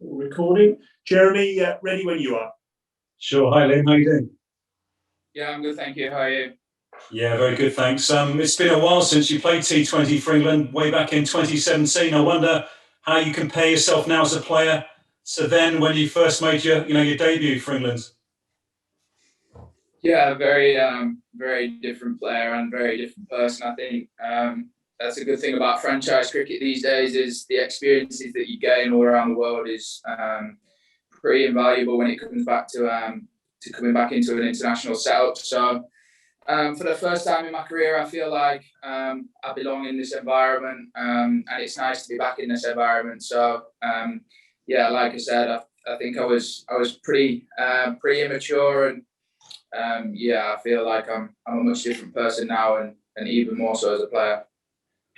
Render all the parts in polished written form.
Recording. Jeremy, ready when you are. Sure. Hi, Liam. How you doing? Yeah, I'm good, thank you. How are you? Yeah, very good, thanks. It's been a while since you played T20 for England, way back in 2017. I wonder how you compare yourself now as a player to then when you first made your debut for England. Yeah, very different player and very different person. I think that's a good thing about franchise cricket these days is the experiences that you gain all around the world is pretty invaluable when it comes back to coming back into an international setup. So for the first time in my career, I feel like I belong in this environment, and it's nice to be back in this environment. So yeah, like I said, I think I was pretty immature, and yeah, I feel like I'm a much different person now, and even more so as a player.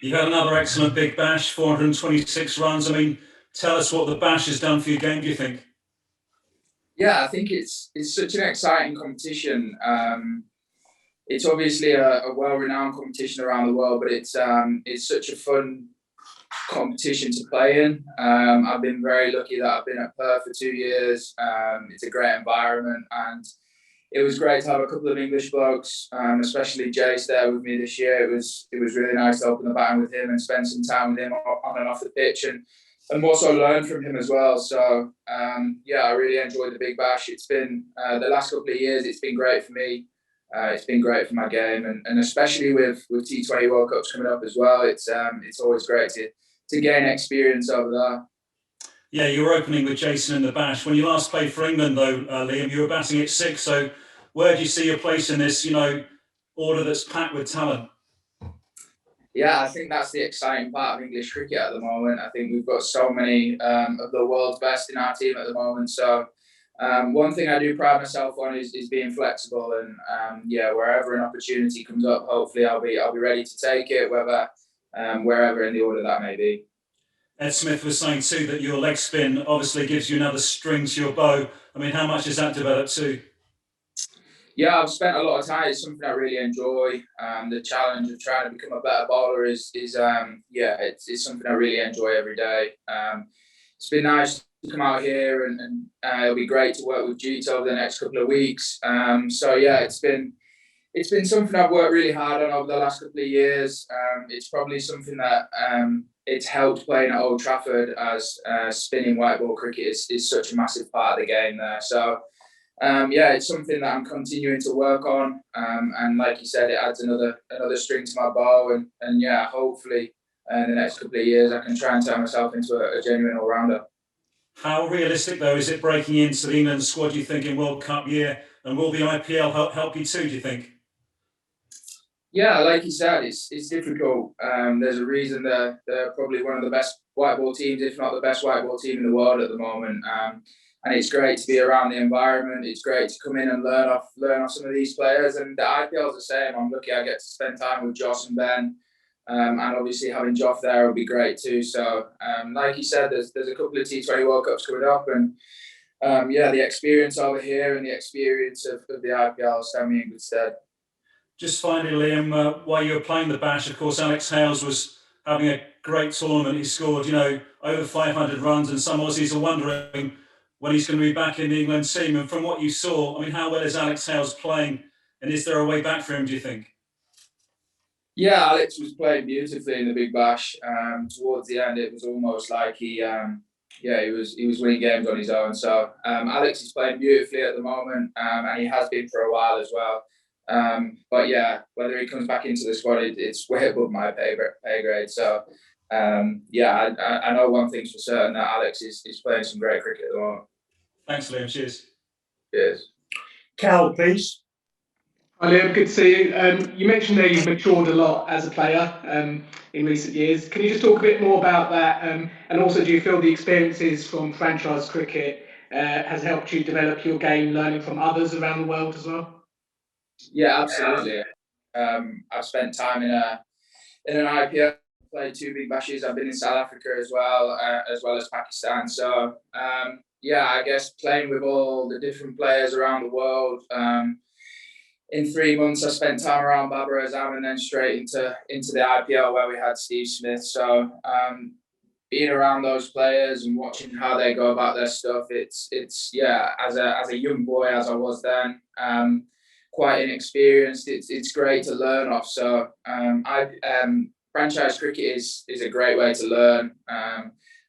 You've had another excellent big bash, 426 runs. I mean, tell us what the bash has done for your game, do you think? Yeah, I think it's such an exciting competition. It's obviously a well-renowned competition around the world, but it's such a fun competition to play in. I've been very lucky that I've been at Perth for 2 years. It's a great environment, and it was great to have a couple of English blokes, especially Jace there with me this year. It was really nice to open the batting with him and spend some time with him on and off the pitch, and more so learn from him as well. So yeah, I really enjoyed the Big Bash. It's been the last couple of years. It's been great for me. It's been great for my game, and especially with T20 World Cups coming up as well. It's always great to gain experience over there. Yeah, you were opening with Jason in the bash. When you last played for England, though, Liam, you were batting at six. So where do you see your place in this, order that's packed with talent? Yeah, I think that's the exciting part of English cricket at the moment. I think we've got so many of the world's best in our team at the moment. So one thing I do pride myself on is being flexible, and yeah, wherever an opportunity comes up, hopefully I'll be ready to take it, whether wherever in the order that may be. Ed Smith was saying too that your leg spin obviously gives you another string to your bow. I mean, how much has that developed too? Yeah, I've spent a lot of time. It's something I really enjoy. The challenge of trying to become a better bowler is yeah, it's something I really enjoy every day. It's been nice to come out here, and it'll be great to work with Jeet over the next couple of weeks. So yeah, it's been something I've worked really hard on over the last couple of years. It's probably something that it's helped playing at Old Trafford, as spinning white ball cricket is such a massive part of the game there. So yeah, it's something that I'm continuing to work on, and like you said, it adds another string to my bow, and yeah, hopefully in the next couple of years I can try and turn myself into a genuine all rounder. How realistic though is it breaking into the England squad, do you think, in World Cup year? And will the IPL help you too, do you think? Yeah, like you said, it's difficult. There's a reason they're probably one of the best white ball teams, if not the best white ball team in the world at the moment. And it's great to be around the environment. It's great to come in and learn off some of these players. And the IPL is the same. I'm lucky I get to spend time with Joss and Ben, and obviously having Joff there will be great too. So like you said, there's a couple of T20 World Cups coming up, and yeah, the experience over here and the experience of the IPL stand me in good stead. Just finally, Liam, while you were playing the bash, of course, Alex Hales was having a great tournament. He scored, over 500 runs, and some Aussies are wondering when he's going to be back in the England team. And from what you saw, I mean, how well is Alex Hales playing? And is there a way back for him, do you think? Yeah, Alex was playing beautifully in the Big Bash. Towards the end, it was almost like yeah, he was winning games on his own. So Alex is playing beautifully at the moment, and he has been for a while as well. But yeah, whether he comes back into the squad, it's way above my pay grade. So yeah, I know one thing's for certain, that Alex is playing some great cricket at the moment. Thanks, Liam. Cheers. Cheers. Cal, please. Hi Liam, good to see you. You mentioned there you've matured a lot as a player in recent years. Can you just talk a bit more about that? And also, do you feel the experiences from franchise cricket has helped you develop your game, learning from others around the world as well? Yeah, absolutely. I've spent time in an IPL, played two Big Bashes. I've been in South Africa as well as Pakistan. So yeah, I guess playing with all the different players around the world. In 3 months, I spent time around Babar Azam, and then straight into the IPL where we had Steve Smith. So being around those players and watching how they go about their stuff, it's yeah, as a young boy as I was then, quite inexperienced. It's great to learn off. So franchise cricket is a great way to learn,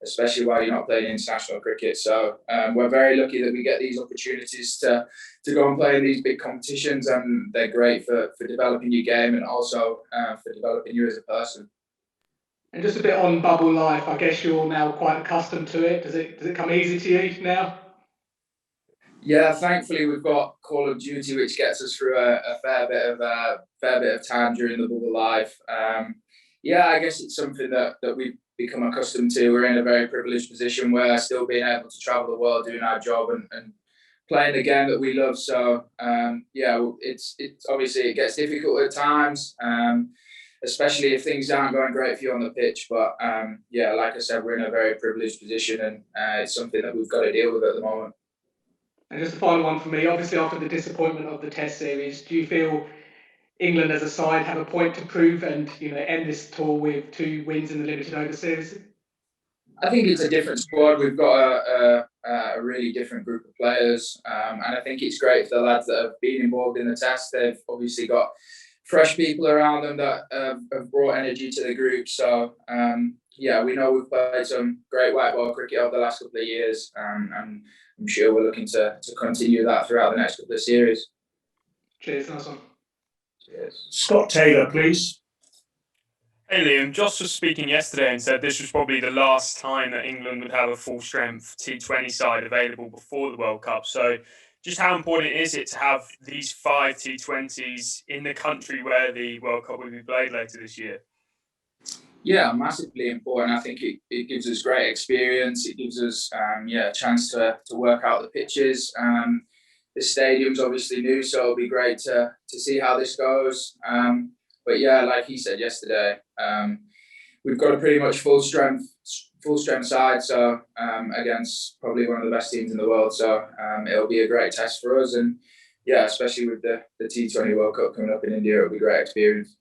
especially while you're not playing international cricket. So we're very lucky that we get these opportunities to go and play in these big competitions, and they're great for developing your game and also for developing you as a person. And just a bit on bubble life, I guess you're now quite accustomed to it. Does it come easy to you now? Yeah, thankfully we've got Call of Duty, which gets us through a fair bit of time during the bubble life. Yeah, I guess it's something that we've become accustomed to. We're in a very privileged position where still being able to travel the world doing our job and playing the game that we love. So yeah, it's obviously it gets difficult at times. Especially if things aren't going great for you on the pitch. But yeah, like I said, we're in a very privileged position, and it's something that we've got to deal with at the moment. And just a final one for me. Obviously, after the disappointment of the Test series, do you feel England as a side have a point to prove and end this tour with 2 wins in the limited over series? I think it's a different squad. We've got a really different group of players, and I think it's great for the lads that have been involved in the Test. They've obviously got fresh people around them that have brought energy to the group. So yeah, we know we've played some great white ball cricket over the last couple of years, and I'm sure we're looking to continue that throughout the next couple of series. Cheers, nice one. Cheers. Scott Taylor, please. Hey Liam, Joss was speaking yesterday and said this was probably the last time that England would have a full-strength T20 side available before the World Cup. So just how important is it to have these 5 T20s in the country where the World Cup will be played later this year? Yeah, massively important. I think it gives us great experience. It gives us a chance to work out the pitches. The stadium's obviously new, so it'll be great to see how this goes. But yeah, like he said yesterday, we've got a pretty much full strength side. So against probably one of the best teams in the world. So it'll be a great test for us. And yeah, especially with the T20 World Cup coming up in India, it'll be a great experience.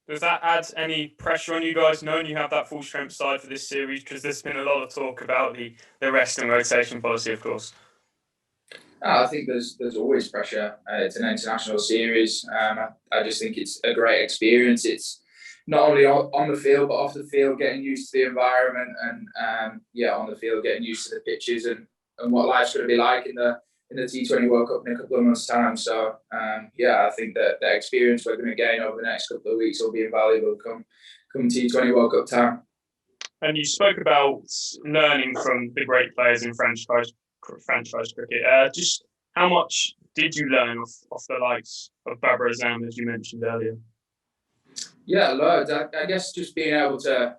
Does that add any pressure on you guys, knowing you have that full strength side for this series? Because there's been a lot of talk about the rest and rotation policy, of course. I think there's always pressure. It's an international series. I just think it's a great experience. It's not only on the field, but off the field, getting used to the environment, and on the field, getting used to the pitches and what life's going to be like in the T20 World Cup in a couple of months' time. So I think that the experience we're going to gain over the next couple of weeks will be invaluable come T20 World Cup time. And you spoke about learning from the great players in franchise cricket. Just how much did you learn off the likes of Babar Azam, as you mentioned earlier? Yeah, loads. I guess just being able to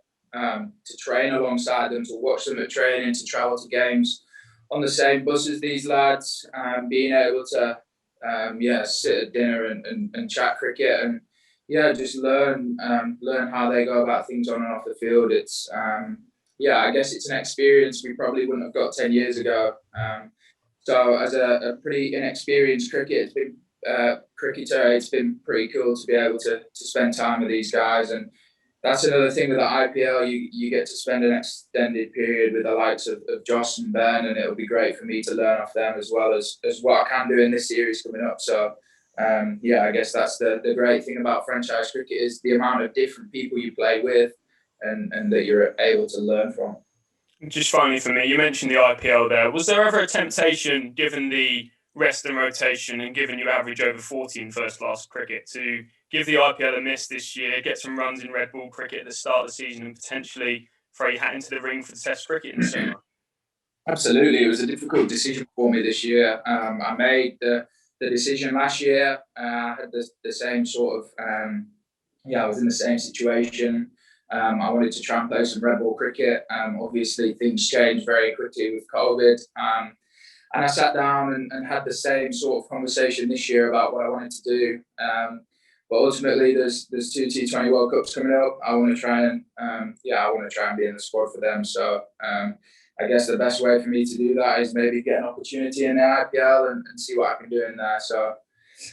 train alongside them, to watch them at training, to travel to games on the same bus as these lads, being able to sit at dinner and chat cricket, and just learn how they go about things on and off the field. It's I guess it's an experience we probably wouldn't have got 10 years ago. So as a pretty inexperienced cricketer, it's been pretty cool to be able to spend time with these guys. And that's another thing with the IPL, you get to spend an extended period with the likes of Joss and Ben, and it'll be great for me to learn off them as well as what I can do in this series coming up. So I guess that's the great thing about franchise cricket is the amount of different people you play with and that you're able to learn from. Just finally for me, you mentioned the IPL there. Was there ever a temptation, given the rest and rotation and given you average over 40 in first class cricket, to give the IPL a miss this year, get some runs in red ball cricket at the start of the season and potentially throw your hat into the ring for the Test cricket in the summer? Absolutely. It was a difficult decision for me this year. I made the decision last year. I had the same sort of, I was in the same situation. I wanted to try and play some red ball cricket. Obviously, things changed very quickly with COVID. And I sat down and had the same sort of conversation this year about what I wanted to do. But ultimately, there's 2 T20 World Cups coming up. I want to try and be in the squad for them. So I guess the best way for me to do that is maybe get an opportunity in the IPL and see what I can do in there. So,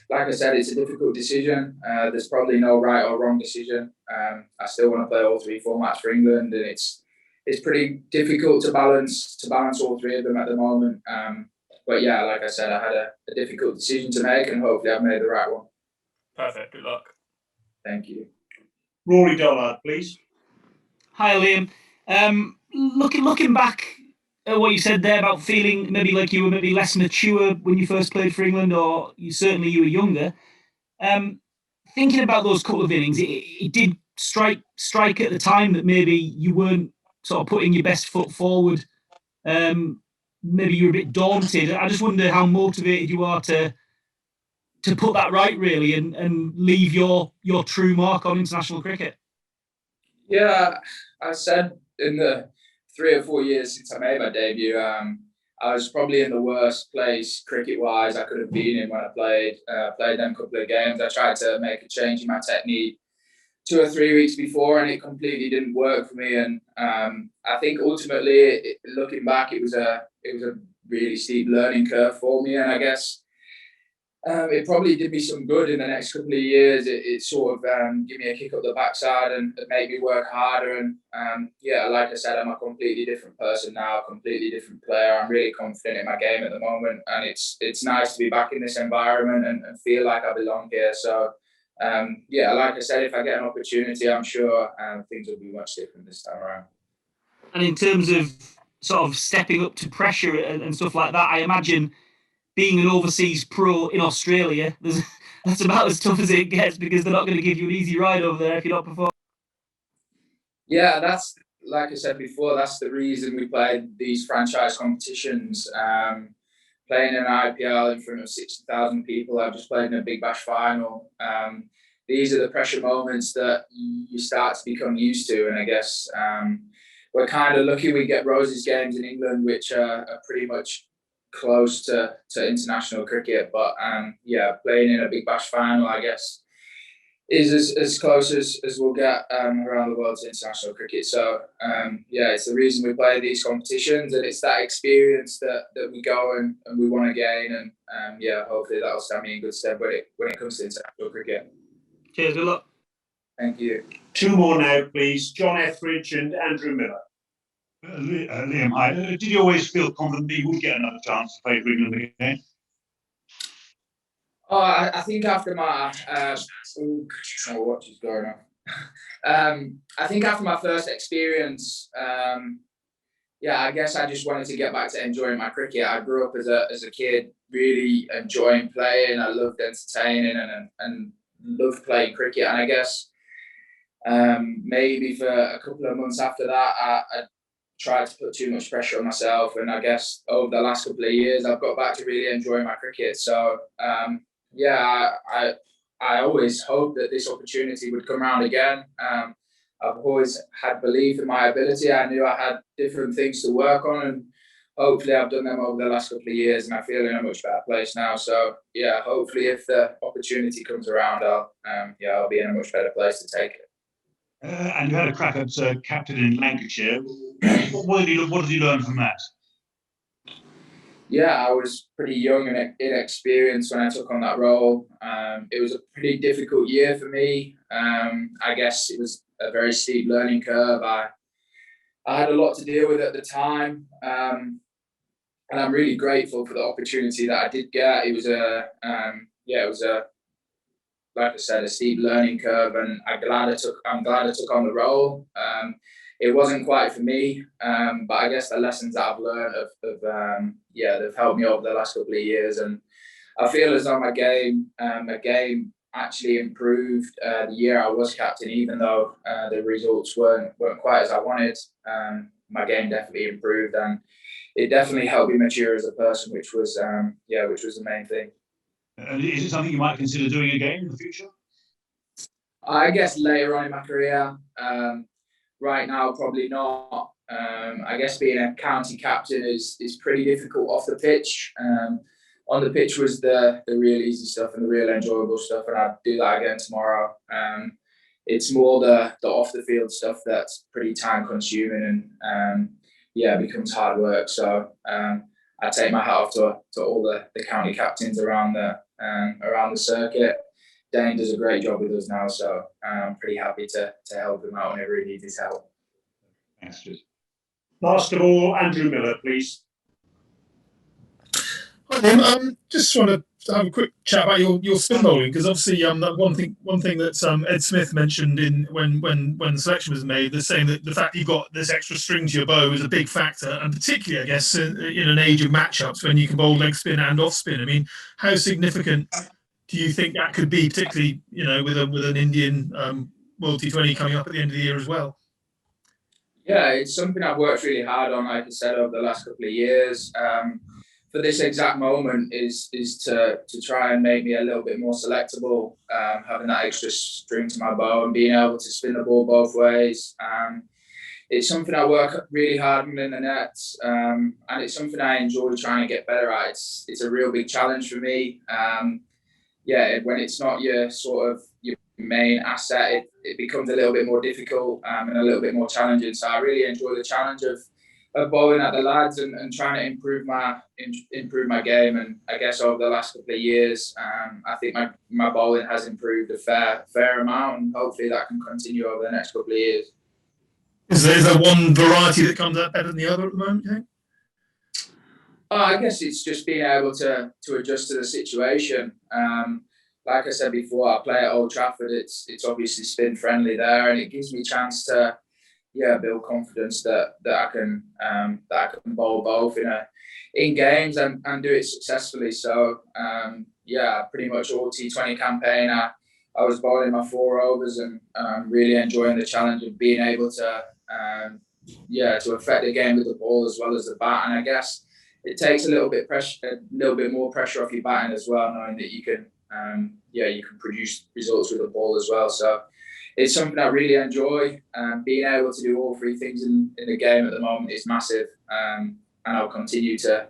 like I said, it's a difficult decision. There's probably no right or wrong decision. I still want to play all 3 formats for England, and it's it's pretty difficult to balance all three of them at the moment. But yeah, like I said, I had a difficult decision to make, and hopefully I've made the right one. Perfect. Good luck. Thank you. Rory Dollard, please. Hi, Liam. Looking back at what you said there about feeling maybe like you were maybe less mature when you first played for England, or you were younger. Thinking about those couple of innings, it did strike at the time that maybe you weren't sort of putting your best foot forward. Maybe you were a bit daunted. I just wonder how motivated you are to put that right, really, and leave your true mark on international cricket. Yeah, I said in the 3 or 4 years since I made my debut, I was probably in the worst place cricket-wise I could have been in when I played them couple of games. I tried to make a change in my technique 2 or 3 weeks before, and it completely didn't work for me. And I think ultimately, looking back, it was a really steep learning curve for me. And I guess it probably did me some good in the next couple of years. It sort of gave me a kick up the backside and made me work harder. And yeah, like I said, I'm a completely different person now, a completely different player. I'm really confident in my game at the moment, and it's nice to be back in this environment and feel like I belong here. So yeah, like I said, if I get an opportunity, I'm sure things will be much different this time around. And in terms of sort of stepping up to pressure and stuff like that, I imagine being an overseas pro in Australia, that's about as tough as it gets, because they're not going to give you an easy ride over there if you're not performing. Yeah, that's, like I said before, that's the reason we played these franchise competitions. Playing in an IPL in front of 60,000 people, I've just played in a Big Bash final. These are the pressure moments that you start to become used to, and I guess we're kind of lucky we get Roses games in England, which are pretty much close to international cricket. But yeah, playing in a Big Bash final, I guess, is as close as we'll get around the world to international cricket. So yeah, it's the reason we play these competitions, and it's that experience that we go and we want to gain. And yeah, hopefully that'll stand me in good stead when it comes to international cricket. Cheers, good luck. Thank you. 2 more now, please. John Etheridge and Andrew Miller. Liam, hi. Did you always feel confident that you would get another chance to play for England again? Oh, I think after my what is going on? I think after my first experience, yeah, I guess I just wanted to get back to enjoying my cricket. I grew up as a kid, really enjoying playing. I loved entertaining and loved playing cricket. And I guess maybe for a couple of months after that, I tried to put too much pressure on myself. And I guess over the last couple of years, I've got back to really enjoying my cricket. So yeah, I always hoped that this opportunity would come around again. I've always had belief in my ability. I knew I had different things to work on, and hopefully I've done them over the last couple of years, and I feel in a much better place now. So yeah, hopefully if the opportunity comes around, I'll be in a much better place to take it. And you had a crack at captain in Lancashire. What did you learn from that? Yeah, I was pretty young and inexperienced when I took on that role. It was a pretty difficult year for me. I guess it was a very steep learning curve. I had a lot to deal with at the time, and I'm really grateful for the opportunity that I did get. It was like I said, a steep learning curve, and I'm glad I took on the role. It wasn't quite for me, but I guess the lessons that I've learned they've helped me over the last couple of years, and I feel as though my game actually improved the year I was captain, even though the results weren't quite as I wanted. My game definitely improved, and it definitely helped me mature as a person, which was the main thing. Is it something you might consider doing again in the future? I guess later on in my career. Right now, probably not. I guess being a county captain is pretty difficult off the pitch. On the pitch was the real easy stuff and the real enjoyable stuff, and I'd do that again tomorrow. It's more the off the field stuff that's pretty time consuming and becomes hard work. So I take my hat off to all the county captains around the circuit. Dane does a great job with us now, so I'm pretty happy to help him out whenever he needs his help. Thanks, Sid. Last of all, Andrew Miller, please. Hi, Liam. Just want to have a quick chat about your spin bowling, because obviously that one thing that Ed Smith mentioned in when the selection was made, they're saying that the fact you've got this extra string to your bow is a big factor, and particularly I guess in an age of matchups when you can bowl leg spin and off spin. I mean, how significant do you think that could be, particularly with an Indian World T20 coming up at the end of the year as well? Yeah, it's something I've worked really hard on, like I said, over the last couple of years. For this exact moment is to try and make me a little bit more selectable, having that extra string to my bow and being able to spin the ball both ways. It's something I work really hard on in the nets, and it's something I enjoy trying to get better at. It's a real big challenge for me. When it's not your main asset, it becomes a little bit more difficult and a little bit more challenging. So I really enjoy the challenge of bowling at the lads and trying to improve my game. And I guess over the last couple of years, I think my bowling has improved a fair amount, and hopefully that can continue over the next couple of years. Is there one variety that comes out better than the other at the moment, you think? I guess it's just being able to adjust to the situation. Like I said before, I play at Old Trafford. It's obviously spin friendly there, and it gives me a chance to build confidence that I can bowl both in games and do it successfully. So pretty much all T20 campaign I was bowling my 4 overs and really enjoying the challenge of being able to affect the game with the ball as well as the bat. And I guess it takes a little bit more pressure off your batting as well, knowing that you can produce results with the ball as well. So it's something I really enjoy. Being able to do all 3 things in the game at the moment is massive, and I'll continue to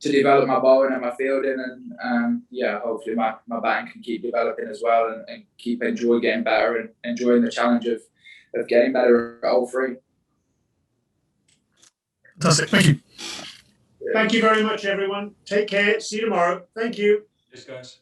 develop my bowling and my fielding, and hopefully my batting can keep developing as well, and keep getting better and enjoying the challenge of getting better at all 3. Fantastic. Thank you. Thank you very much, everyone. Take care. See you tomorrow. Thank you. Cheers, guys.